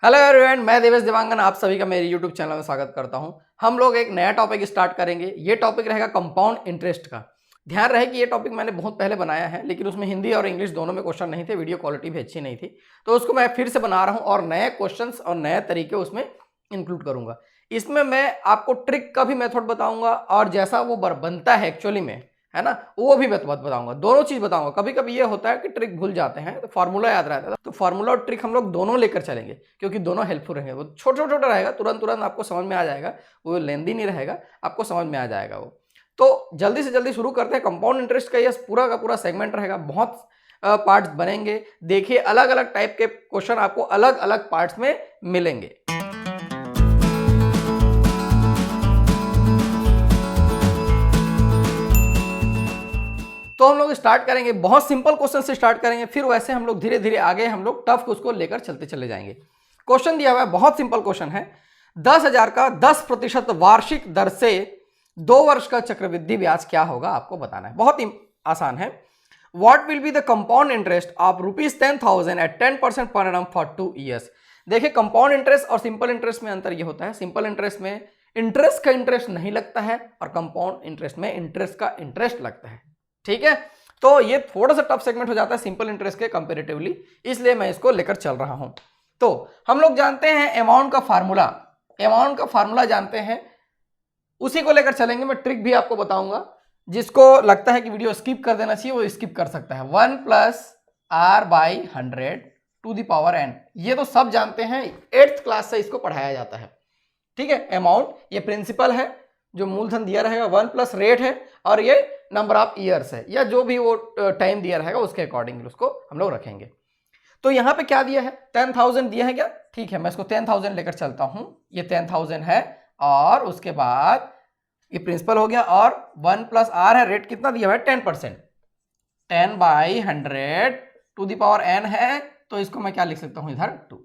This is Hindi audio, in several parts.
हेलो एवरीवन, मैं देवेश देवांगन आप सभी का मेरे यूट्यूब चैनल में स्वागत करता हूं। हम लोग एक नया टॉपिक स्टार्ट करेंगे। ये टॉपिक रहेगा कंपाउंड इंटरेस्ट का। ध्यान रहे कि ये टॉपिक मैंने बहुत पहले बनाया है, लेकिन उसमें हिंदी और इंग्लिश दोनों में क्वेश्चन नहीं थे, वीडियो क्वालिटी भी अच्छी नहीं थी, तो उसको मैं फिर से बना रहा हूँ और नए क्वेश्चन और नए तरीके उसमें इंक्लूड करूंगा। इसमें मैं आपको ट्रिक का भी मेथड बताऊंगा और जैसा वो बनता है एक्चुअली में, है ना, वो भी मैं बताऊंगा। दोनों चीज बताऊंगा। कभी कभी ये होता है कि ट्रिक भूल जाते हैं तो फार्मूला याद रहता है, तो फार्मूला और ट्रिक हम लोग दोनों लेकर चलेंगे क्योंकि दोनों हेल्पफुल रहेंगे। वो छोटा छोटा रहेगा, तुरंत तुरंत आपको समझ में आ जाएगा, वो लेंदी नहीं रहेगा, आपको समझ में आ जाएगा वो। तो जल्दी से जल्दी शुरू करते हैं। कंपाउंड इंटरेस्ट का ये पूरा का पूरा सेगमेंट रहेगा, बहुत पार्ट्स बनेंगे। देखिए, अलग अलग टाइप के क्वेश्चन आपको अलग अलग पार्ट्स में मिलेंगे। तो हम लोग स्टार्ट करेंगे, बहुत सिंपल क्वेश्चन से स्टार्ट करेंगे, फिर वैसे हम लोग धीरे धीरे आगे हम लोग टफ उसको लेकर चलते चले जाएंगे। क्वेश्चन दिया हुआ है, बहुत सिंपल क्वेश्चन है। 10,000 का 10% वार्षिक दर से 2 वर्ष का चक्रवृद्धि ब्याज क्या होगा, आपको बताना है। बहुत ही आसान है। What will be the compound interest of ₹10,000 at 10% per annum for 2 years. देखिए, कंपाउंड इंटरेस्ट और सिंपल इंटरेस्ट में अंतर यह होता है, सिंपल इंटरेस्ट में इंटरेस्ट का इंटरेस्ट नहीं लगता है और कंपाउंड इंटरेस्ट में इंटरेस्ट का इंटरेस्ट लगता है। ठीक है, तो ये थोड़ा सा टफ सेगमेंट हो जाता है सिंपल इंटरेस्ट के कंपैरेटिवली, इसलिए मैं इसको लेकर चल रहा हूं। तो हम लोग जानते हैं अमाउंट का फार्मूला जानते हैं, उसी को लेकर चलेंगे। मैं ट्रिक भी आपको बताऊंगा, जिसको लगता है कि वीडियो स्किप कर देना चाहिए वो स्किप कर सकता है। 1 + r/100 to the power n, ये तो सब जानते हैं, 8th क्लास से इसको पढ़ाया जाता है। ठीक है, अमाउंट ये प्रिंसिपल है, जो मूलधन दिया रहेगा, 1 + रेट है, और ये नंबर ऑफ ईयर्स है, या जो भी वो टाइम दिया रहेगा उसके अकॉर्डिंग उसको हम लोग रखेंगे। तो यहां पे क्या दिया है, 10,000 दिया है क्या? ठीक है, मैं इसको 10,000 लेकर चलता हूं। ये 10,000 है और उसके बाद ये प्रिंसिपल हो गया, और 1 + r है, रेट कितना दिया हुआ है 10%, 10/100 टू द पावर n है, तो इसको मैं क्या लिख सकता हूं इधर 2।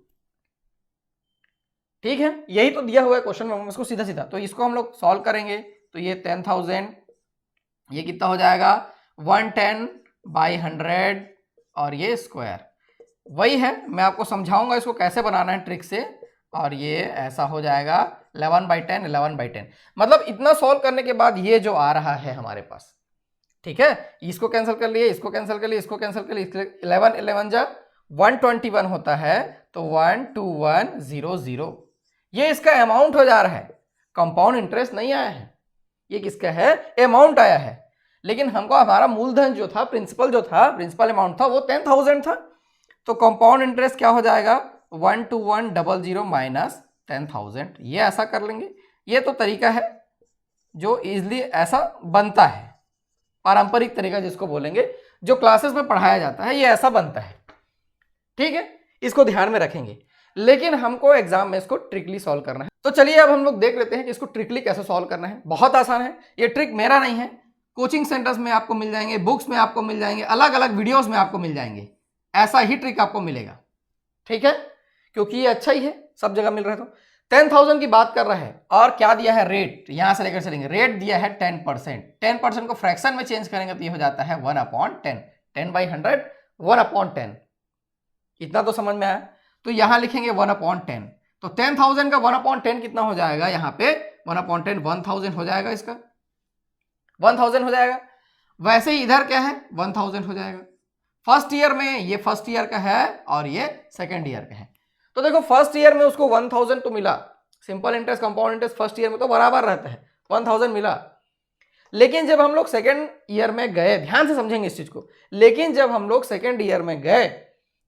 ठीक है, यही तो दिया हुआ है क्वेश्चन में, इसको सीधा सीधा तो इसको हम लोग सॉल्व करेंगे। तो ये 10,000, ये कितना हो जाएगा 110/100 और ये स्क्वायर वही है। मैं आपको समझाऊंगा इसको कैसे बनाना है ट्रिक से, और ये ऐसा हो जाएगा 11/10 11/10। मतलब इतना सॉल्व करने के बाद ये जो आ रहा है हमारे पास, ठीक है, इसको कैंसिल कर लिए, इसको कैंसिल कर लिए, इसको कैंसिल कर लिए, 11 11 जा 121 होता है, तो 12100 ये इसका अमाउंट हो जा रहा है। कंपाउंड इंटरेस्ट नहीं आया है, ये किसका है, अमाउंट आया है। लेकिन हमको हमारा मूलधन जो था, प्रिंसिपल अमाउंट था, वो 10,000 था। तो कंपाउंड इंटरेस्ट क्या हो जाएगा 12100 माइनस 10,000, ये ऐसा कर लेंगे। ये तो तरीका है जो इजिली ऐसा बनता है, पारंपरिक तरीका जिसको बोलेंगे, जो क्लासेस में पढ़ाया जाता है, ये ऐसा बनता है। ठीक है, इसको ध्यान में रखेंगे, लेकिन हमको एग्जाम में इसको ट्रिकली सॉल्व करना है। तो चलिए अब हम लोग देख लेते हैं कि इसको ट्रिकली कैसे सॉल्व करना है। बहुत आसान है, ये ट्रिक मेरा नहीं है, कोचिंग सेंटर्स में आपको मिल जाएंगे, बुक्स में आपको मिल जाएंगे, अलग अलग वीडियोस में आपको मिल जाएंगे, ऐसा ही ट्रिक आपको मिलेगा। ठीक है, क्योंकि ये अच्छा ही है, सब जगह मिल रहा है। तो 10,000 की बात कर रहा है, और क्या दिया है, रेट, यहां से लेकर चलेंगे। रेट दिया है 10%, 10% को फ्रैक्शन में चेंज करेंगे तो ये हो जाता है 1/10, 10/100 1/10। इतना तो समझ में आया। तो यहां लिखेंगे 1/10, तो 10,000 का 1/10 कितना हो जाएगा, यहां पे 1/10 1000 हो जाएगा, इसका 1000 हो जाएगा। वैसे ही इधर क्या है 1000 हो जाएगा। फर्स्ट ईयर में ये फर्स्ट ईयर का है और ये सेकेंड ईयर का है। तो देखो, फर्स्ट ईयर में उसको 1000 तो मिला, simple interest compound interest first year में तो बराबर रहता है, 1000 मिला। लेकिन जब हम लोग सेकेंड ईयर में गए, ध्यान से समझेंगे इस चीज को, लेकिन जब हम लोग सेकेंड ईयर में गए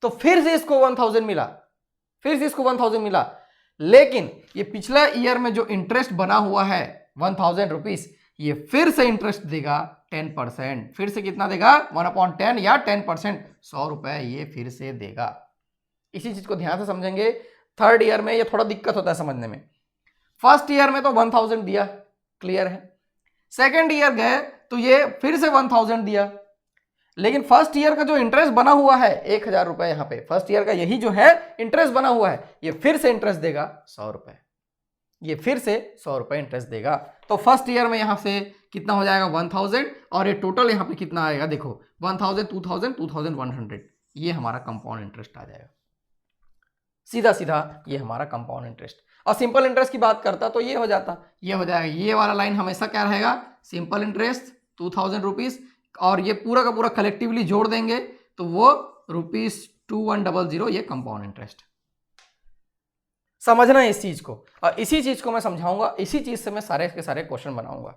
तो फिर से इसको 1000 मिला, फिर से इसको 1000 मिला। लेकिन ये पिछला ईयर में जो इंटरेस्ट बना हुआ है 1000 रुपीज, ये फिर से इंटरेस्ट देगा 10%, फिर से कितना देगा 1/10 या 10%, 100 रुपए ये फिर से देगा। इसी चीज को ध्यान से समझेंगे। थर्ड ईयर में ये थोड़ा दिक्कत होता है समझने में। फर्स्ट ईयर में तो 1000 दिया, क्लियर है। सेकेंड ईयर गए तो ये फिर से 1000 दिया, लेकिन फर्स्ट ईयर का जो इंटरेस्ट बना हुआ है 1000 रुपए, यहां पे फर्स्ट ईयर का यही जो है इंटरेस्ट बना हुआ है, ये फिर से इंटरेस्ट देगा 100 रुपए, ये फिर से 100 रुपए इंटरेस्ट देगा। तो फर्स्ट ईयर में यहां से कितना हो जाएगा 1000, और ये टोटल यहां पे कितना आएगा, देखो 1000 2000 2100, ये हमारा कंपाउंड इंटरेस्ट आ जाएगा। सीधा सीधा ये हमारा कंपाउंड इंटरेस्ट। और सिंपल इंटरेस्ट की बात करता तो ये हो जाता, ये हो जाएगा, ये वाला लाइन हमेशा क्या रहेगा, सिंपल इंटरेस्ट 2000 रुपीज, और ये पूरा का पूरा कलेक्टिवली जोड़ देंगे तो वो ₹2100, ये कंपाउंड इंटरेस्ट। समझना है इस चीज को, और इसी चीज को मैं समझाऊंगा, इसी चीज से मैं सारे के सारे क्वेश्चन बनाऊंगा।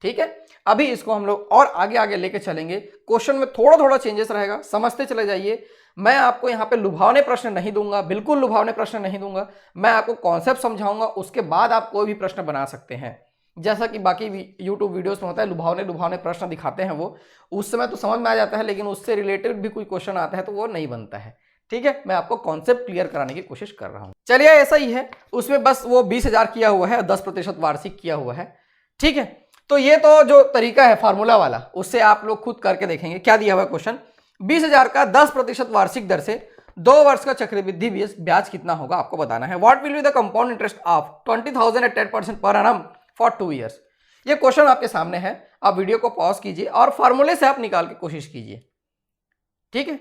ठीक है, अभी इसको हम लोग और आगे आगे लेके चलेंगे। क्वेश्चन में थोड़ा थोड़ा चेंजेस रहेगा, समझते चले जाइए। मैं आपको यहाँ पे लुभावने प्रश्न नहीं दूंगा, बिल्कुल लुभावने प्रश्न नहीं दूंगा। मैं आपको कॉन्सेप्ट समझाऊंगा, उसके बाद आप कोई भी प्रश्न बना सकते हैं। जैसा कि बाकी यूट्यूब वीडियोस में होता है, लुभावने प्रश्न दिखाते हैं वो, उस समय तो समझ में आ जाता है, लेकिन उससे रिलेटेड भी कोई क्वेश्चन आता है तो वो नहीं बनता है। ठीक है, मैं आपको कॉन्सेप्ट क्लियर कराने की कोशिश कर रहा हूं। चलिए, ऐसा ही है, उसमें बस वो 20,000 किया हुआ है, 10% वार्षिक किया हुआ है। ठीक है, तो ये तो जो तरीका है फार्मूला वाला, उससे आप लोग खुद करके देखेंगे। क्या दिया हुआ क्वेश्चन, 20,000 का 10% वार्षिक दर से 2 वर्ष का चक्रवृद्धि ब्याज कितना होगा आपको बताना है। What will be the compound interest of 20,000 at 10% per annum for 2 years. ये क्वेश्चन आपके सामने है, आप वीडियो को पॉज कीजिए और फार्मूले से आप निकाल के कोशिश कीजिए। ठीक है,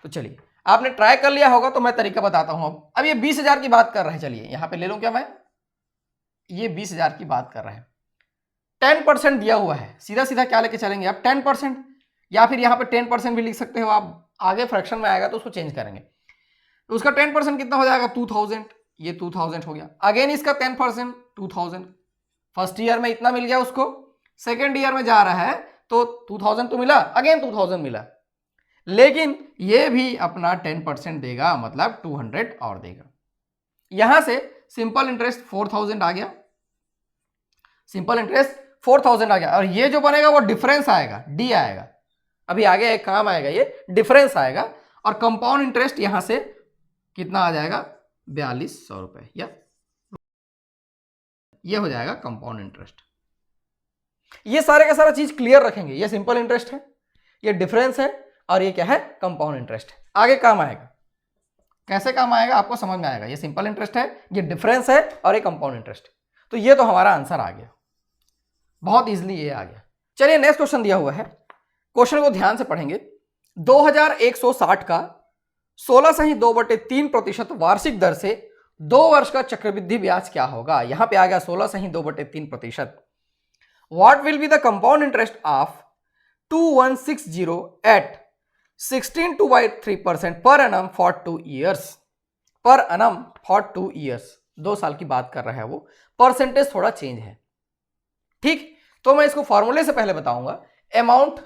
तो चलिए, आपने ट्राई कर लिया होगा तो मैं तरीका बताता हूं। अब ये 20,000 की बात कर रहे हैं, चलिए यहां पे ले लूं क्या मैं, ये 20,000 की बात कर रहे हैं, 10% दिया हुआ है, सीधा सीधा क्या लेके चलेंगे आप, 10%, या फिर यहाँ पे 10% भी लिख सकते हो आप, आगे फ्रैक्शन में आएगा तो उसको चेंज करेंगे। तो उसका 10% कितना हो जाएगा, 2000, ये 2000 हो गया। अगेन इसका 10% 2000, फर्स्ट ईयर में इतना मिल गया उसको, सेकेंड ईयर में जा रहा है तो 2000 तो मिला, अगेन 2000 मिला, लेकिन ये भी अपना 10% देगा, मतलब 200 और देगा। यहां से सिंपल इंटरेस्ट 4000 आ गया, सिंपल इंटरेस्ट 4000 आ गया, और ये जो बनेगा वो डिफरेंस आएगा, डी आएगा, अभी आगे एक काम आएगा, ये डिफरेंस आएगा। और कंपाउंड इंटरेस्ट यहां से कितना आ जाएगा, 4200 रुपए, या ये हो जाएगा कंपाउंड इंटरेस्ट। ये सारे का सारा चीज क्लियर रखेंगे, ये सिंपल इंटरेस्ट है, ये डिफरेंस है, और ये क्या है, कंपाउंड इंटरेस्ट है। आगे काम आएगा, कैसे काम आएगा आपको समझ में आएगा। ये सिंपल इंटरेस्ट है, ये डिफरेंस है, और ये कंपाउंड इंटरेस्ट। तो ये तो हमारा आंसर आ गया, बहुत इजीली ये आ गया। चलिए, नेक्स्ट क्वेश्चन दिया हुआ है, क्वेश्चन को ध्यान से पढ़ेंगे। 2160 का 16.2/3% वार्षिक दर से 2 वर्ष का चक्रवृद्धि ब्याज क्या होगा। यहां पे आ गया 16.2/3%। What will be the compound interest of 2160 at 16.2/3% per annum for 2 years, per annum for 2 years, 2 साल की बात कर रहा है वो, परसेंटेज थोड़ा चेंज है। ठीक, तो मैं इसको फॉर्मूले से पहले बताऊंगा। अमाउंट,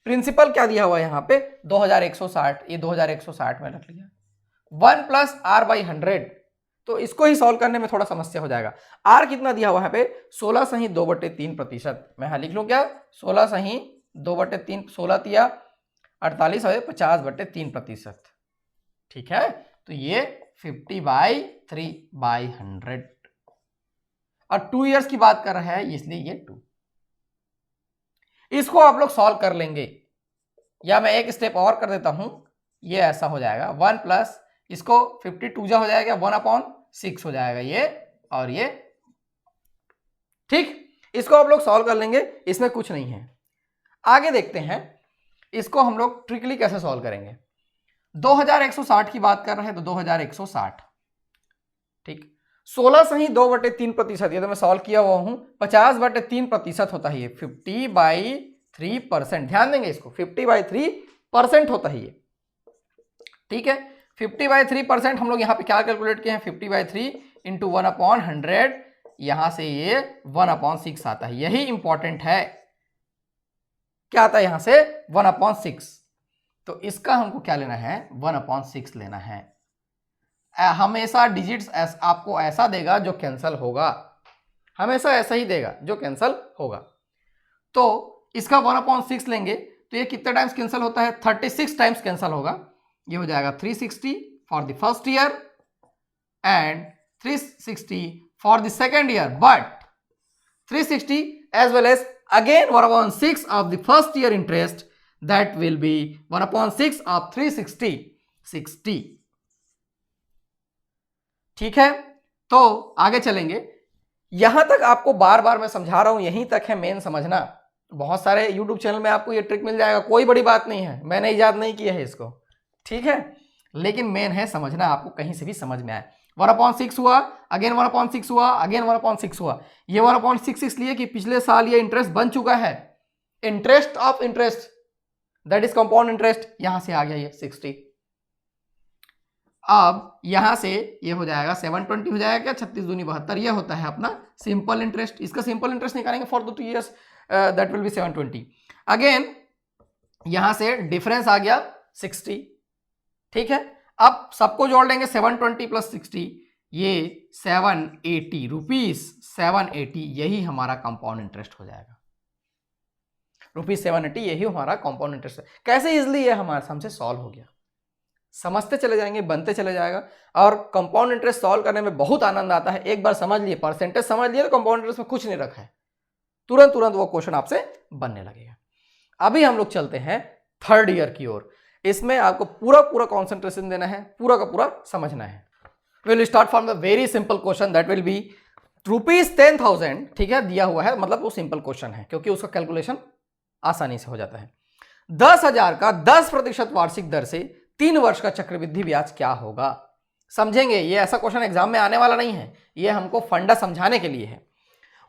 प्रिंसिपल क्या दिया हुआ है यहां पे, 2160, ये 2160 में रख लिया, 1 + r/100, तो इसको ही सॉल्व करने में थोड़ा समस्या हो जाएगा। r कितना दिया हुआ है पे, 16.2/3%। मैं यहां लिख लूं क्या, 16.2/3, 16 तिया 48 है, 50/3%। ठीक है, तो ये 50/3/100, और 2 ईयर्स की बात कर रहा है इसलिए ये 2। इसको आप लोग सॉल्व कर लेंगे, या मैं एक स्टेप और कर देता हूं, ये ऐसा हो जाएगा 1 प्लस इसको 52 हो जाएगा, 1/6 हो जाएगा ये, और ये। ठीक, इसको आप लोग सॉल्व कर लेंगे, इसमें कुछ नहीं है। आगे देखते हैं इसको हम लोग ट्रिकली कैसे सॉल्व करेंगे। 2160 की बात कर रहे हैं तो 2160, ठीक, 16.2/3%, ये तो मैं सॉल्व किया हुआ हूं, 50/3% होता है ये, 50/3%। ध्यान देंगे इसको, 50/3% होता है ये। ठीक है, 50/3% हम लोग यहाँ पे क्या कैलकुलेट किए हैं, 50/3 इंटू 1/100, यहां से ये 1/6 आता है, यही इंपॉर्टेंट है। क्या आता है यहां से, 1/6, तो इसका हमको क्या लेना है, 1/6 लेना है। हमेशा डिजिट्स आपको ऐसा देगा जो कैंसल होगा, हमेशा ऐसा ही देगा जो कैंसल होगा। तो इसका 1/6 लेंगे तो ये कितने टाइम्स कैंसिल होता है, 36 टाइम्स कैंसिल होगा। ये हो जाएगा 360 for the first year and 360 for the second year, but 360 as well as again 1/6 of the first year interest, that will be 1/6 of 360, 60। ठीक है, तो आगे चलेंगे। यहां तक आपको बार बार मैं समझा रहा हूं, यहीं तक है मेन समझना। बहुत सारे YouTube चैनल में आपको ये ट्रिक मिल जाएगा, कोई बड़ी बात नहीं है, मैंने इजाद नहीं किया है इसको। ठीक है, लेकिन मेन है समझना, आपको कहीं से भी समझ में आए। 1/6 हुआ, अगेन 1/6 हुआ, अगेन 1/6 हुआ। ये 1/6 इसलिए कि पिछले साल ये इंटरेस्ट बन चुका है, interest of interest, that is compound interest. यहां से आ गया ये 60। अब यहां से ये हो जाएगा 720 हो जाएगा क्या, 36 दूनी 72, ये होता है अपना सिंपल इंटरेस्ट। इसका सिंपल इंटरेस्ट निकालेंगे for the 2 years, that will B 720। Again यहां से डिफरेंस आ गया 60, ठीक है। अब सबको जोड़ लेंगे, 720 प्लस 60, ये 780 रुपीज, 780 यही हमारा कंपाउंड इंटरेस्ट हो जाएगा, रुपीज 780 यही हमारा कंपाउंड इंटरेस्ट है। कैसे इजिली ये हमारे हमसे सॉल्व हो गया, समझते चले जाएंगे, बनते चले जाएगा। और कंपाउंड इंटरेस्ट सॉल्व करने में बहुत आनंद आता है। एक बार समझ लिए, परसेंटेज समझ लिए, तो कंपाउंड इंटरेस्ट में कुछ नहीं रखा है, तुरंत तुरंत वो क्वेश्चन आपसे बनने लगेगा। अभी हम लोग चलते हैं थर्ड ईयर की ओर। इसमें आपको पूरा पूरा कॉन्सेंट्रेशन देना है, पूरा का पूरा समझना है। Will start from the very simple question, that will B ₹10,000, ठीक है, दिया हुआ है, मतलब वो सिंपल क्वेश्चन है क्योंकि उसका कैलकुलेशन आसानी से हो जाता है। 10,000 का 10% वार्षिक दर से 3 वर्ष का चक्रवृद्धि ब्याज क्या होगा, समझेंगे। ये ऐसा क्वेश्चन एग्जाम में आने वाला नहीं है, ये हमको फंडा समझाने के लिए है।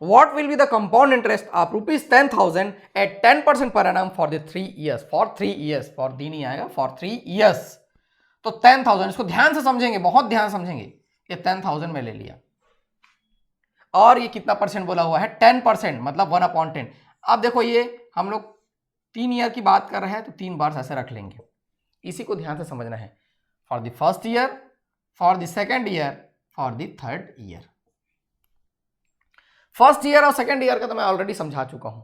What will be the compound interest of ₹10,000 at 10% per annum for the 3 years? For 3 years, for दी नहीं आएगा, for 3 years। तो 10,000, इसको ध्यान से समझेंगे, बहुत ध्यान समझेंगे। ये 10,000 में ले लिया, और ये कितना परसेंट बोला हुआ है, 10%, मतलब 1/10। अब देखो ये हम लोग 3 ईयर की बात कर रहे हैं, तो 3 बार ऐसे रख लेंगे, इसी को ध्यान से समझना है। For the first year, for the second year, for the third year. First year और सेकेंड ईयर का तो मैं ऑलरेडी समझा चुका हूं।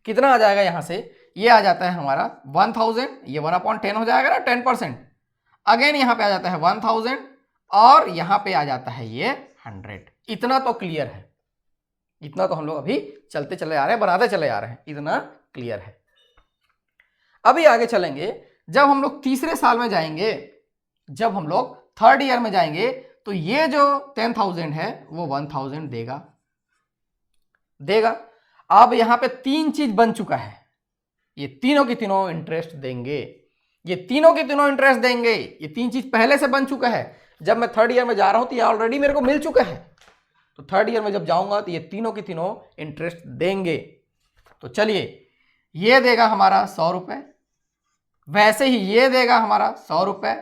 कितना आ जाएगा यहां से, ये आ जाता है हमारा 1000, ये 1/10 हो जाएगा ना, 10%। अगेन यहां पे आ जाता है 1000, और यहां पे आ जाता है ये 100। इतना तो क्लियर है, इतना तो हम लोग अभी चलते चले आ रहे हैं, बनाते चले आ रहे हैं, इतना क्लियर है। अभी आगे चलेंगे, जब हम लोग तीसरे साल में जाएंगे, जब हम लोग थर्ड ईयर में जाएंगे, तो ये जो 10,000 है वो 1000 देगा। अब यहां पे 3 चीज बन चुका है, ये तीनों की तीनों इंटरेस्ट देंगे, ये तीनों की तीनों इंटरेस्ट देंगे। ये 3 चीज पहले से बन चुका है, जब मैं थर्ड ईयर में जा रहा हूं तो ये ऑलरेडी मेरे को मिल चुका है, तो थर्ड ईयर में जब जाऊंगा तो ये तीनों की तीनों इंटरेस्ट देंगे। तो चलिए, ये देगा हमारा 100 रुपए, वैसे ही ये देगा हमारा 100 रुपए,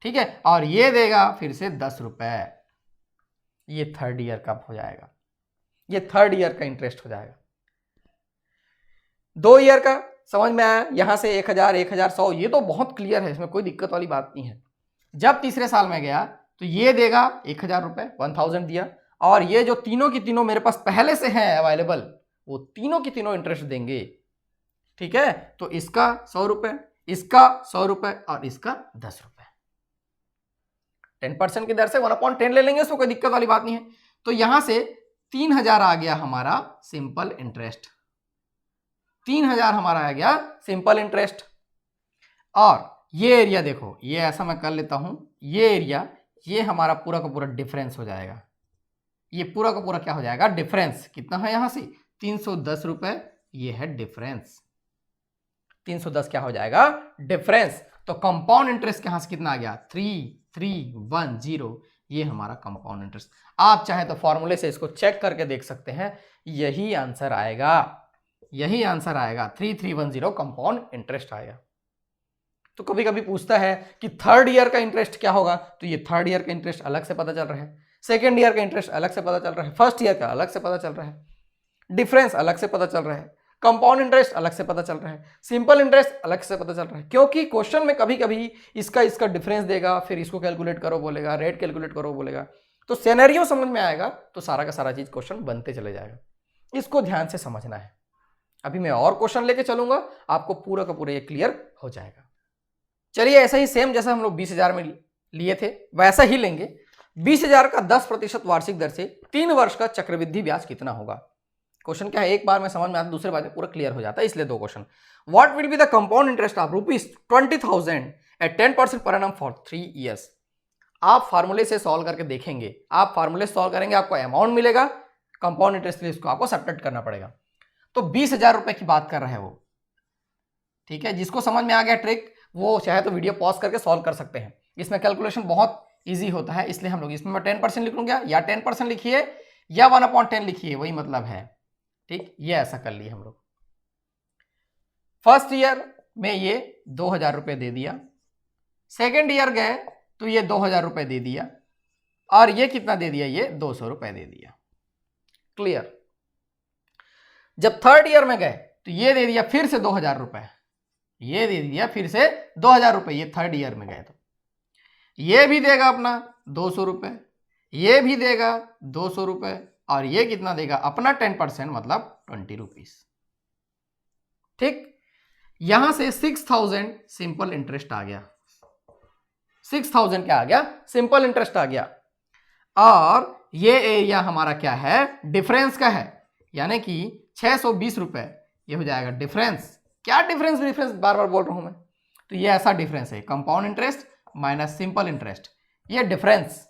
ठीक है, और ये देगा फिर से 10 रुपए। ये थर्ड ईयर का हो जाएगा, ये थर्ड ईयर का इंटरेस्ट हो जाएगा। 2 ईयर का समझ में आया, यहां से 1000, 1100, ये तो बहुत क्लियर है, इसमें कोई दिक्कत वाली बात नहीं है। जब तीसरे साल में गया तो ये देगा 1000 रुपए, 1000 दिया, और ये जो तीनों की तीनों मेरे पास पहले से है अवेलेबल, वो तीनों की तीनों इंटरेस्ट देंगे, ठीक है। तो इसका 100 रुपए, इसका 100 रुपए, और इसका 10 रुपए। 10% की दर से 1/10 ले लेंगे, उसमें कोई दिक्कत वाली बात नहीं है। तो यहां से 3000 आ गया हमारा सिंपल इंटरेस्ट, 3000 हमारा आ गया सिंपल इंटरेस्ट। और ये एरिया देखो, ये ऐसा मैं कर लेता हूं, ये एरिया, ये हमारा पूरा का पूरा डिफरेंस हो जाएगा। ये पूरा का पूरा क्या हो जाएगा, डिफरेंस। कितना है यहां से 310 रुपए, ये है डिफरेंस। 310 क्या हो जाएगा, डिफरेंस। तो कंपाउंड इंटरेस्ट यहां से कितना आ गया, 3310, ये हमारा कंपाउंड इंटरेस्ट। आप चाहे तो फॉर्मूले से इसको चेक करके देख सकते हैं, यही आंसर आएगा, यही आंसर आएगा, 3310 कंपाउंड इंटरेस्ट आएगा। तो कभी कभी पूछता है कि थर्ड ईयर का इंटरेस्ट क्या होगा, तो ये थर्ड ईयर का इंटरेस्ट अलग से पता चल रहा है, सेकेंड ईयर का इंटरेस्ट अलग से पता चल रहा है, फर्स्ट ईयर का अलग से पता चल रहा है, डिफरेंस अलग से पता चल रहा है, कंपाउंड इंटरेस्ट अलग से पता चल रहा है, सिंपल इंटरेस्ट अलग से पता चल रहा है। क्योंकि क्वेश्चन में कभी कभी इसका डिफरेंस देगा, फिर इसको कैलकुलेट करो बोलेगा, रेट कैलकुलेट करो बोलेगा, तो सिनेरियो समझ में आएगा तो सारा का सारा चीज क्वेश्चन बनते चले जाएगा। इसको ध्यान से समझना है। अभी मैं और क्वेश्चन लेके चलूंगा, आपको पूरा का पूरा ये क्लियर हो जाएगा। चलिए, ऐसा ही सेम जैसा हम लोग 20,000 में लिए थे वैसा ही लेंगे। 20,000 का 10% वार्षिक दर से 3 वर्ष का चक्रवृद्धि ब्याज कितना होगा। क्वेश्चन क्या है, एक बार में समझ में आता, दूसरे बार में पूरा क्लियर हो जाता है, इसलिए 2 question. What will be the compound interest of ₹20,000 at 10% per annum for 3 years. आप फार्मूले से सॉल्व करके देखेंगे, आप फार्मूले से सॉल्व करेंगे, आपको अमाउंट मिलेगा, कंपाउंड इंटरेस्ट के लिए इसको आपको सब्ट्रैक्ट करना पड़ेगा। तो 20,000 रुपए की बात कर रहे हैं वो, ठीक है। जिसको समझ में आ गया ट्रिक, वो चाहे तो वीडियो पॉज करके सॉल्व कर सकते हैं। इसमें कैलकुलेशन बहुत ईजी होता है, इसलिए हम लोग इसमें मैं 10% लिख लूँगा, या 10% लिखिए या 1/10 लिखिए, वही मतलब है। ठीक, ये ऐसा कर लिए हम लोग। फर्स्ट ईयर में ये 2000 रुपये दे दिया, सेकेंड ईयर गए तो ये 2000 रुपये दे दिया, और ये कितना दे दिया, ये 200 रुपये दे दिया। क्लियर। जब थर्ड ईयर में गए तो ये दे दिया फिर से 2000 रुपये, ये दे दिया फिर से 2000 रुपये, ये थर्ड ईयर में गए तो ये भी देगा अपना 200 रुपये, ये भी देगा 200 रुपये, और ये कितना देगा अपना 10% मतलब 20 रुपीज। ठीक, यहां से 6000 सिंपल इंटरेस्ट आ गया, 6000 क्या आ गया, सिंपल इंटरेस्ट आ गया। और ये एरिया हमारा क्या है, डिफरेंस का है, यानी कि 620 रुपये ये हो जाएगा डिफरेंस। क्या डिफरेंस, डिफरेंस बार बार बोल रहा हूं मैं, तो ये ऐसा डिफरेंस है, compound interest minus simple interest, ये डिफरेंस,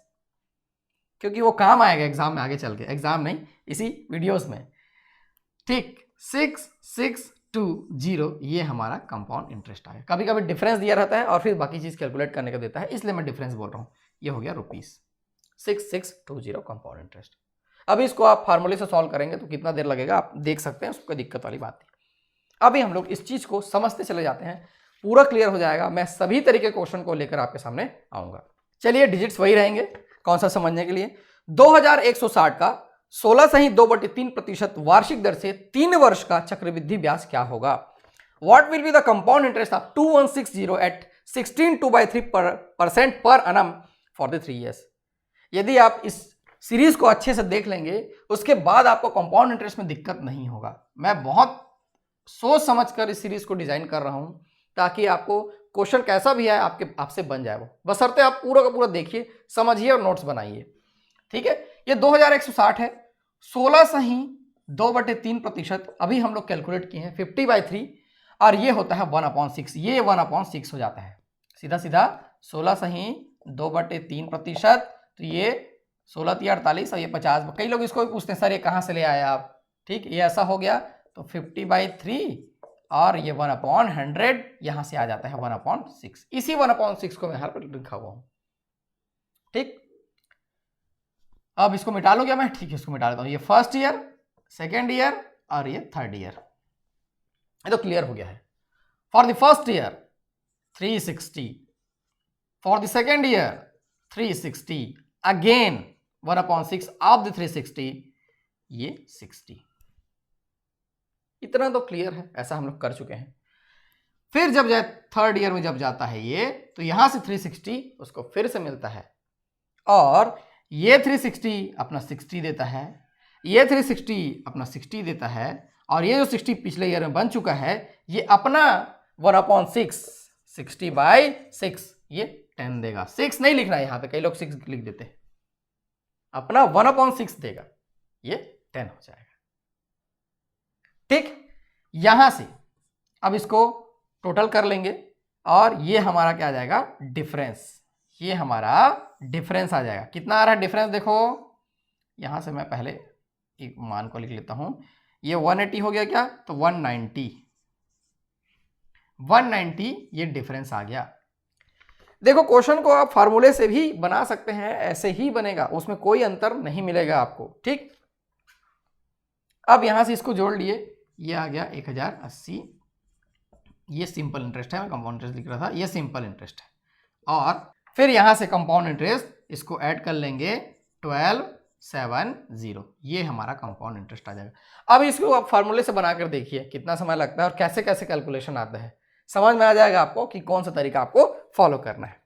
क्योंकि वो काम आएगा एग्जाम में आगे चल के, एग्जाम नहीं इसी वीडियोस में। ठीक, 6620 ये हमारा कंपाउंड इंटरेस्ट आएगा। कभी कभी डिफरेंस दिया रहता है और फिर बाकी चीज कैलकुलेट करने का देता है, इसलिए मैं डिफरेंस बोल रहा हूँ। ये हो गया रुपीस 6620 कंपाउंड इंटरेस्ट। अभी इसको आप फार्मूले से सॉल्व करेंगे तो कितना देर लगेगा आप देख सकते हैं, उसको कोई दिक्कत वाली बात नहीं। अभी हम लोग इस चीज को समझते चले जाते हैं, पूरा क्लियर हो जाएगा। मैं सभी तरीके क्वेश्चन को लेकर आपके सामने आऊंगा। चलिए, डिजिट्स वही रहेंगे, कौन सा समझने के लिए। 2160 का 16.2/3% वार्षिक दर से 3 वर्ष का चक्रवृद्धि ब्याज क्या होगा। What will be the compound interest of 2160 at 16.2/3% per annum for the 3 years। यदि आप इस सीरीज को अच्छे से देख लेंगे उसके बाद आपको कंपाउंड इंटरेस्ट में दिक्कत नहीं होगा। मैं बहुत सोच समझकर इस सीरीज को डिजाइन कर रहा हूं ताकि आपको क्वेश्चन कैसा भी है आपसे बन जाए वो, बशर्ते आप पूरा का पूरा देखिए, समझिए और नोट्स बनाइए। ठीक है, ये 2160 है, 16.2/3%। अभी हम लोग कैलकुलेट किए हैं 50/3, और ये होता है 1/6, ये 1/6 हो जाता है सीधा सीधा। 16.2/3%, तो ये 16×3 = 48 और ये 50। कई लोग इसको भी पूछते हैं सर ये कहाँ से ले आए आप। ठीक, ये ऐसा हो गया तो 50/3 और ये 1/100 यहां से आ जाता है 1/6। इसी 1/6 को मैं हर पर लिखा हुआ हूं। ठीक, अब इसको मिटा लो क्या मैं, ठीक है इसको मिटा लेता हूं। ये फर्स्ट ईयर, सेकेंड ईयर और ये थर्ड ईयर, ये तो क्लियर हो गया है। For the first year 360, for the second year 360, again 1/6 of the 360, ये 60। इतना तो क्लियर है, ऐसा हम लोग कर चुके हैं। फिर जब जाए थर्ड ईयर में जब जाता है ये, तो यहां से 360 उसको फिर से मिलता है, और ये 360 अपना 60 देता है, ये 360 अपना 60 देता है, और ये जो 60 पिछले ईयर में बन चुका है ये अपना 1/6, 60/6 ये 10 देगा। 6 नहीं लिखना है यहाँ पे, कई लोग 6 लिख देते हैं, अपना 1/6 देगा, ये 10 हो जाएगा। ठीक, यहां से अब इसको टोटल कर लेंगे और ये हमारा क्या आ जाएगा, डिफरेंस। ये हमारा डिफरेंस आ जाएगा। कितना आ रहा है डिफरेंस, देखो यहां से मैं पहले एक मान को लिख लेता हूं। ये 180 हो गया क्या, तो 190 ये डिफरेंस आ गया। देखो क्वेश्चन को आप फार्मूले से भी बना सकते हैं, ऐसे ही बनेगा, उसमें कोई अंतर नहीं मिलेगा आपको। ठीक, अब यहां से इसको जोड़ लिए, ये आ गया 1080। ये सिंपल इंटरेस्ट है, मैं कंपाउंड इंटरेस्ट लिख रहा था, ये सिंपल इंटरेस्ट है। और फिर यहां से कंपाउंड इंटरेस्ट इसको ऐड कर लेंगे 1270, ये हमारा कंपाउंड इंटरेस्ट आ जाएगा। अब इसको आप फार्मूले से बनाकर देखिए कितना समय लगता है और कैसे कैसे कैलकुलेशन आता है, समझ में आ जाएगा आपको कि कौन सा तरीका आपको फॉलो करना है।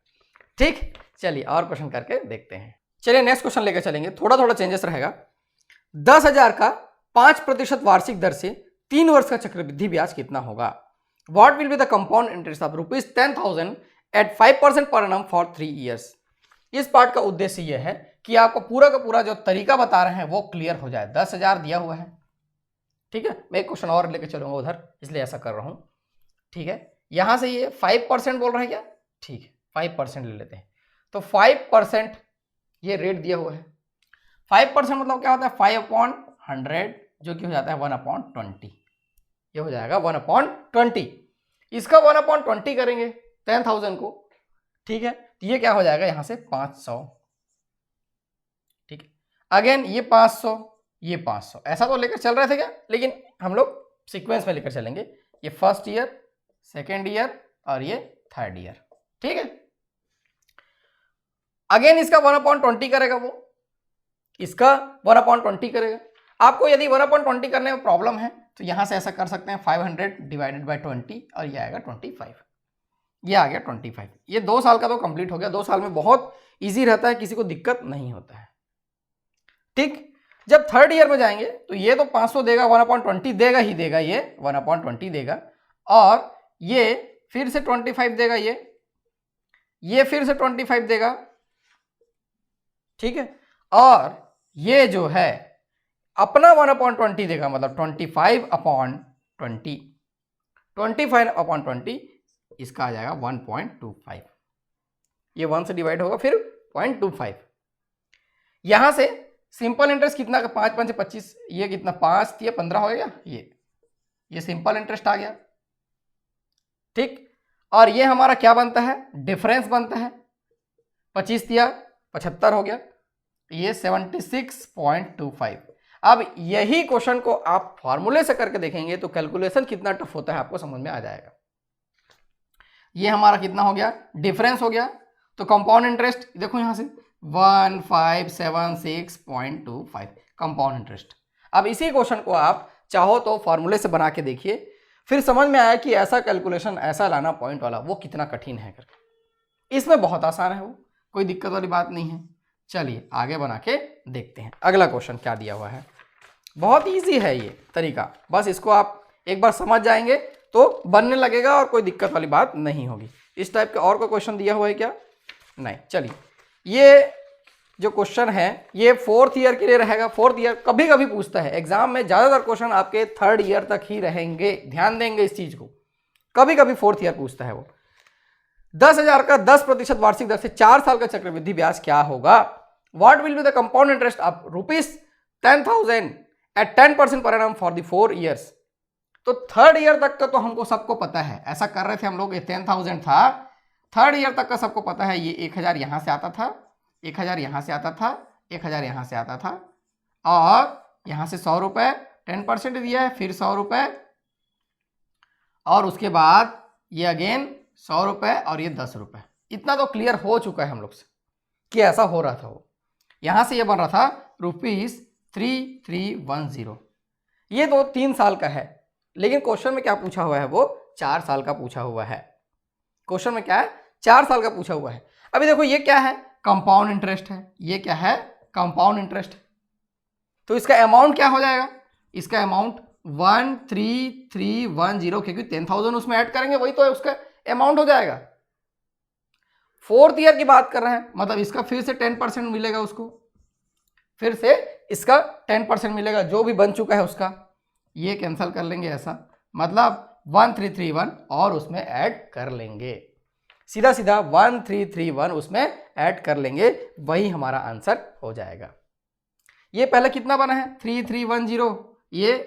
ठीक, चलिए और क्वेश्चन करके देखते हैं। चलिए नेक्स्ट क्वेश्चन लेकर चलेंगे, थोड़ा थोड़ा चेंजेस रहेगा। 10,000 का 5% वार्षिक दर से 3 वर्ष का चक्रवृद्धि ब्याज कितना होगा। What will be the compound interest of ₹10,000 at 5% per annum for 3 years। इस पार्ट का उद्देश्य यह है कि आपको पूरा का पूरा जो तरीका बता रहे हैं वो क्लियर हो जाए। 10,000 दिया हुआ है, ठीक है, मैं एक क्वेश्चन और लेके चलूंगा उधर, इसलिए ऐसा कर रहा हूं। ठीक है, यहां से ये 5% बोल रहे हैं क्या, ठीक है 5% ले लेते हैं। तो 5% ये रेट दिया हुआ है। 5% मतलब क्या होता है, 5/100 जो कि हो जाता है 1/20, ये हो जाएगा 1/20। इसका 1/20 करेंगे 10,000 को, ठीक है। तो ये क्या हो जाएगा यहाँ से 500, ठीक है। अगेन ये 500, ये 500, ऐसा तो लेकर चल रहे थे क्या, लेकिन हम लोग सीक्वेंस में लेकर चलेंगे। ये फर्स्ट ईयर, सेकेंड ईयर और ये थर्ड ईयर, ठीक है। अगेन इसका 1/20 करेगा वो, इसका 1/20 करेगा। आपको यदि 1/20 करने में प्रॉब्लम है तो यहां से ऐसा कर सकते हैं 500 डिवाइडेड बाय 20 और ये आएगा 25, ये आ गया 25। ये 2 साल का तो कंप्लीट हो गया। 2 साल में बहुत इजी रहता है, किसी को दिक्कत नहीं होता है, ठीक। जब थर्ड ईयर में जाएंगे तो ये तो 500 देगा, 1/20 देगा ही देगा, ये 1/20 देगा और ये फिर से 25 देगा, ये फिर से 25 देगा, ठीक है। और ये जो है अपना 1/20 देगा, मतलब 25/20, 25/20 इसका आ जाएगा 1.25। ये 1 से डिवाइड होगा फिर 0.25। यहां से सिंपल इंटरेस्ट कितना का 5 5 से 25, ये कितना 5 दिया 15 हो गया, ये सिंपल इंटरेस्ट आ गया, ठीक। और ये हमारा क्या बनता है, डिफरेंस बनता है। 25 दिया 75 हो गया, ये 76.25। अब यही क्वेश्चन को आप फॉर्मूले से करके देखेंगे तो कैलकुलेशन कितना टफ होता है आपको समझ में आ जाएगा। ये हमारा कितना हो गया, डिफरेंस हो गया। तो कंपाउंड इंटरेस्ट देखो यहां से 1576.25 कंपाउंड इंटरेस्ट। अब इसी क्वेश्चन को आप चाहो तो फॉर्मूले से बना के देखिए, फिर समझ में आया कि ऐसा कैलकुलेशन ऐसा लाना पॉइंट वाला वो कितना कठिन है करके। इसमें बहुत आसान है, वो कोई दिक्कत वाली बात नहीं है। चलिए आगे बना के देखते हैं। अगला क्वेश्चन क्या दिया हुआ है, बहुत इजी है ये तरीका, बस इसको आप एक बार समझ जाएंगे तो बनने लगेगा और कोई दिक्कत वाली बात नहीं होगी। इस टाइप का और कोई क्वेश्चन दिया हुआ है क्या, नहीं। चलिए ये जो क्वेश्चन है ये 4th ईयर के लिए रहेगा। 4th ईयर कभी कभी पूछता है एग्जाम में, ज्यादातर क्वेश्चन आपके 3rd ईयर तक ही रहेंगे, ध्यान देंगे इस चीज को। कभी कभी 4th ईयर पूछता है वो। 10,000 का 10% वार्षिक दर से 4 साल का चक्रवृद्धि ब्याज क्या होगा। What will be the compound interest of ₹10,000 at 10% per annum for the 4 years. तो 3rd ईयर तक का तो हमको सबको पता है, ऐसा कर रहे थे हम लोग। ये 10,000 था, 3rd ईयर तक का सबको पता है। ये 1,000 यहां से आता था, 1,000 यहां से आता था, 1,000 यहां से आता था और यहां से 100 रुपए 10% दिया है, फिर 100 रुपए और उसके बाद ये अगेन 100 रुपए और ये 10 रुपए। इतना तो क्लियर हो चुका है हम लोग से कि ऐसा हो रहा था। वो यहां से ये बन रहा था ₹3310। ये तो 3 साल का है, लेकिन क्वेश्चन में क्या पूछा हुआ है, वो 4 साल का पूछा हुआ है। क्वेश्चन में क्या है, 4 साल का पूछा हुआ है। अभी देखो ये क्या है, कंपाउंड इंटरेस्ट है। ये क्या है, कंपाउंड इंटरेस्ट। तो इसका अमाउंट क्या हो जाएगा, इसका अमाउंट 13310, क्योंकि 10,000 उसमें ऐड करेंगे वही तो है उसका अमाउंट हो जाएगा। 4th ईयर की बात कर रहे हैं, मतलब इसका फिर से 10% मिलेगा उसको, फिर से इसका 10% मिलेगा जो भी बन चुका है उसका। ये कैंसिल कर लेंगे ऐसा, मतलब 1331 और उसमें ऐड कर लेंगे, सीधा सीधा 1331 उसमें ऐड कर लेंगे, वही हमारा आंसर हो जाएगा। ये पहले कितना बना है 3310, ये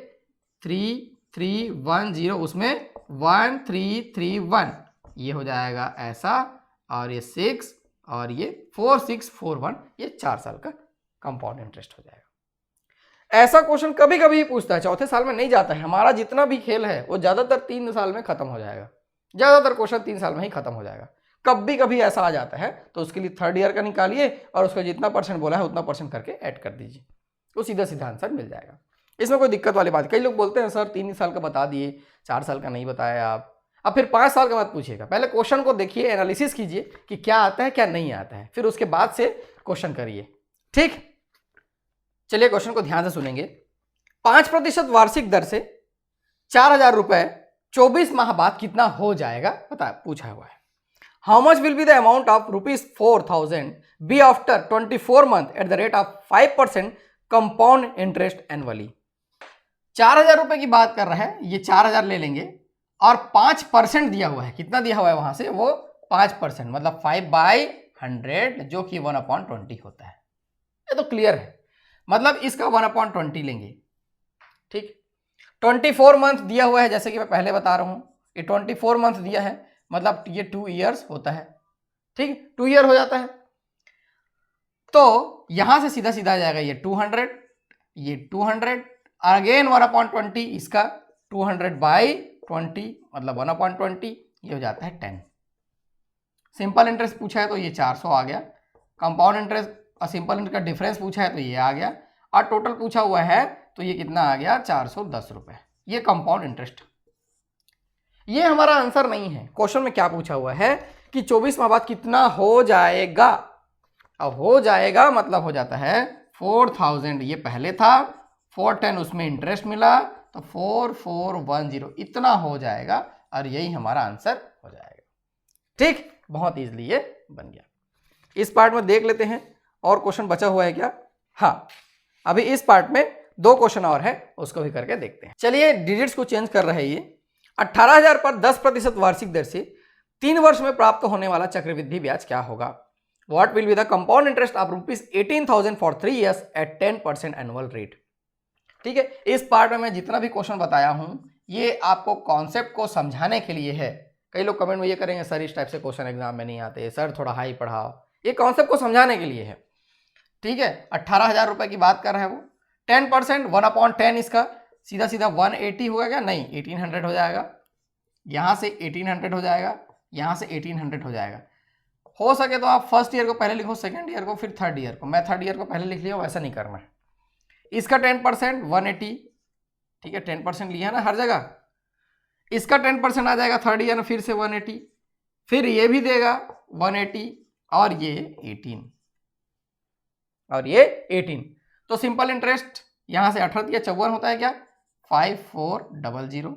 3310 उसमें 1331, ये हो जाएगा ऐसा, और ये 6 और ये 4641, ये 4 साल का कंपाउंड इंटरेस्ट हो जाएगा। ऐसा क्वेश्चन कभी कभी पूछता है, चौथे साल में नहीं जाता है। हमारा जितना भी खेल है वो ज्यादातर 3 साल में खत्म हो जाएगा, ज्यादातर क्वेश्चन 3 साल में ही खत्म हो जाएगा। कभी कभी ऐसा आ जाता है तो उसके लिए 3rd ईयर का निकालिए और उसका जितना परसेंट बोला है उतना परसेंट करके ऐड कर दीजिए, तो सीधा सीधा आंसर मिल जाएगा। इसमें कोई दिक्कत वाली बात। कई लोग बोलते हैं सर 3 साल का बता दिए, 4 साल का नहीं बताया आप, अब फिर 5 साल के बाद पूछिएगा। पहले क्वेश्चन को देखिए, एनालिसिस कीजिए कि क्या आता है क्या नहीं आता है, फिर उसके बाद से क्वेश्चन करिए, ठीक। चलिए क्वेश्चन को ध्यान से सुनेंगे। 5% वार्षिक दर से 4,000 रुपए 24 माह बाद कितना हो जाएगा, बता पूछा हुआ है। How much will be the amount of ₹4,000 be after 24 month at the rate of 5% compound interest annually. 4,000 रुपए की बात कर रहा है, ये 4,000 ले लेंगे और 5% दिया हुआ है। कितना दिया हुआ है वहां से, वो 5%, मतलब 5/100 जो कि 1/20 होता है। ये तो क्लियर है, मतलब इसका 1/20 लेंगे, ठीक। 24 मंथ दिया हुआ है, जैसे कि मैं पहले बता रहा हूं, ये 24 मंथ दिया है, मतलब ये 2 ईयर्स होता है, ठीक, 2 ईयर हो जाता है। तो यहां से सीधा सीधा आ जाएगा ये 200, ये 200, अगेन 1/20, इसका 200/20 मतलब 1/20, ये हो जाता है 10। सिंपल इंटरेस्ट पूछा है तो ये 400 आ गया, कंपाउंड इंटरेस्ट और सिंपल इंटरेस्ट का डिफरेंस पूछा है तो ये आ गया, और टोटल पूछा हुआ है तो ये कितना आ गया 410 रुपए। ये कंपाउंड इंटरेस्ट। ये हमारा आंसर नहीं है। क्वेश्चन में क्या पूछा हुआ है कि 24 माह बाद कितना हो जाएगा। अब हो जाएगा मतलब हो जाता है 4000, ये पहले था, 410 उसमें इंटरेस्ट मिला तो 4410 इतना हो जाएगा, और यही हमारा आंसर हो जाएगा। ठीक, बहुत इजीली ये बन गया। इस पार्ट में देख लेते हैं और क्वेश्चन बचा हुआ है क्या। हाँ, अभी इस पार्ट में 2 क्वेश्चन और है, उसको भी करके देखते हैं। चलिए डिजिट्स को चेंज कर रहे हैं। ये 18,000 पर 10% वार्षिक दर से 3 वर्ष में प्राप्त होने वाला चक्रवृद्धि ब्याज क्या होगा। What will be the compound interest of ₹18,000 for 3 years at 10% annual rate. ठीक है, इस पार्ट में मैं जितना भी क्वेश्चन बताया हूं ये आपको कॉन्सेप्ट को समझाने के लिए है। कई लोग कमेंट में ये करेंगे सर इस टाइप से क्वेश्चन एग्जाम में नहीं आते, सर थोड़ा हाई पढ़ाओ। ये कॉन्सेप्ट को समझाने के लिए है। ठीक है, 18,000 रुपए की बात कर रहे हैं वो, 10% 1/10 इसका सीधा सीधा 180 होगा क्या, नहीं 1800 हो जाएगा, यहां से 1800 हो जाएगा, यहां से 1800 हो जाएगा। हो सके तो आप फर्स्ट ईयर को पहले लिखो, सेकंड ईयर को फिर थर्ड ईयर को। मैं थर्ड ईयर को पहले लिख लिया, वैसा नहीं करना है। इसका 10% 180, ठीक है 10% लिया ना हर जगह। इसका 10% आ जाएगा थर्ड ईयर में, फिर से 180, फिर ये भी देगा 180, और ये 18, और ये 18। तो सिंपल इंटरेस्ट यहां से 18 या 54 होता है क्या, 5400,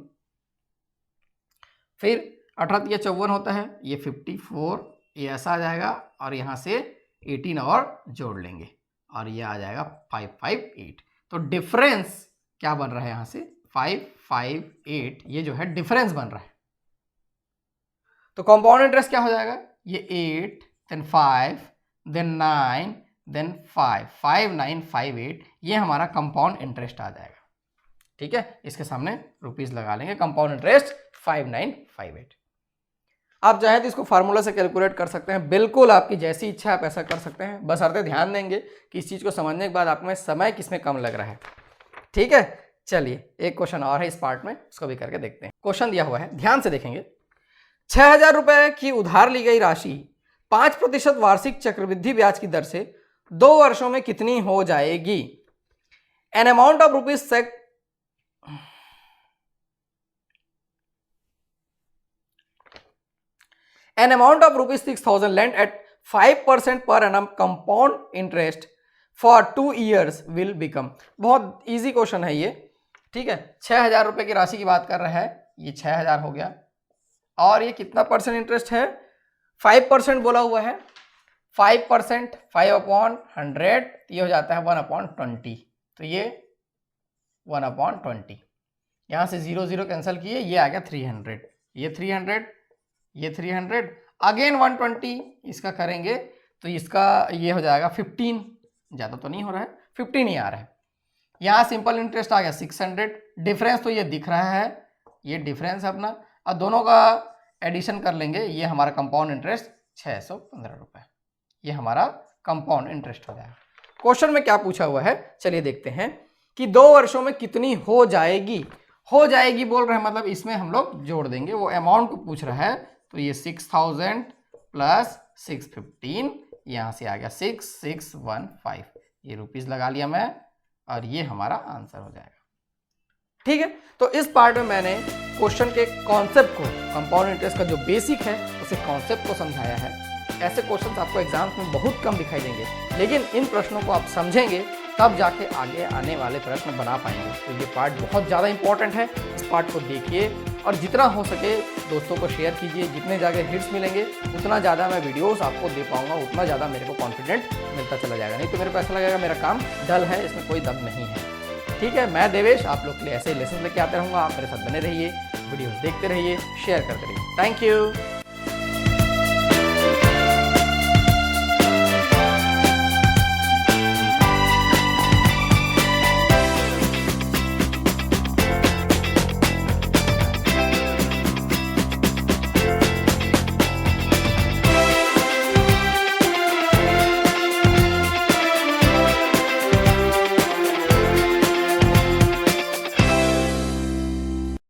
फिर 18 या 54 होता है ये 54, ये ऐसा आ जाएगा, और यहां से 18 और जोड़ लेंगे और ये आ जाएगा 558। तो डिफरेंस क्या बन रहा है यहां से 558, ये जो है डिफरेंस बन रहा है। तो कंपाउंड इंटरेस्ट क्या हो जाएगा, ये 8 देन 5 देन 9 देन 5, 5958, ये हमारा कंपाउंड इंटरेस्ट आ जाएगा। ठीक है, इसके सामने रुपीस लगा लेंगे, कंपाउंड इंटरेस्ट 5958। आप चाहे तो इसको फार्मूला से कैलकुलेट कर सकते हैं, बिल्कुल आपकी जैसी इच्छा आप ऐसा कर सकते हैं, बस अर्थे ध्यान देंगे कि इस चीज को समझने के बाद आप में समय किसमें कम लग रहा है। ठीक है, चलिए एक क्वेश्चन और है इस पार्ट में, उसको भी करके देखते हैं। क्वेश्चन दिया हुआ है, ध्यान से देखेंगे। 6,000 रुपए की उधार ली गई राशि 5% वार्षिक चक्रवृद्धि ब्याज की दर से 2 वर्षों में कितनी हो जाएगी। An amount of rupees An amount of ₹6,000 lent at 5% per annum compound interest for 2 years will become। बहुत इजी क्वेश्चन है ये। ठीक है, 6,000 रुपए की राशि की बात कर रहा है, ये 6,000 हो गया, और ये कितना परसेंट इंटरेस्ट है, 5% बोला हुआ है। 5% 5/100, ये हो जाता है 1/20, तो ये 1/20, यहां से 0 0 कैंसिल किए, ये आ गया 300, ये 300, ये 300, अगेन 120 इसका करेंगे तो इसका ये हो जाएगा 15, ज़्यादा तो नहीं हो रहा है, 15 ही आ रहा है। यहाँ सिंपल इंटरेस्ट आ गया 600, डिफरेंस तो ये दिख रहा है, ये डिफरेंस है अपना, और दोनों का एडिशन कर लेंगे, ये हमारा कंपाउंड इंटरेस्ट 615 रुपये, ये हमारा कंपाउंड इंटरेस्ट हो जाएगा। क्वेश्चन में क्या पूछा हुआ है, चलिए देखते हैं कि 2 वर्षों में कितनी हो जाएगी। हो जाएगी बोल रहे हैं, मतलब इसमें हम लोग जोड़ देंगे, वो अमाउंट को पूछ रहा है, तो ये 6,000 प्लस 615, यहाँ से आ गया 6615, ये रुपीस लगा लिया मैं, और ये हमारा आंसर हो जाएगा। ठीक है, तो इस पार्ट में मैंने क्वेश्चन के कॉन्सेप्ट को, कंपाउंड इंटरेस्ट का जो बेसिक है उसे कॉन्सेप्ट को समझाया है। ऐसे क्वेश्चन्स आपको एग्जाम्स में बहुत कम दिखाई देंगे, लेकिन इन प्रश्नों को आप समझेंगे तब जाके आगे आने वाले प्रश्न बना पाएंगे। तो ये पार्ट बहुत ज़्यादा इंपॉर्टेंट है, इस पार्ट को देखिए और जितना हो सके दोस्तों को शेयर कीजिए। जितने ज़्यादा हिट्स मिलेंगे उतना ज़्यादा मैं वीडियोस आपको दे पाऊंगा, उतना ज़्यादा मेरे को कॉन्फिडेंट मिलता चला जाएगा। नहीं तो मेरे को ऐसा लगेगा मेरा काम डल है, इसमें कोई दम नहीं है। ठीक है, मैं देवेश आप लोग के लिए ऐसे लेसन लेके आते रहूँगा। आप मेरे साथ बने रहिए, वीडियोस देखते रहिए, शेयर करते रहिए। Thank you.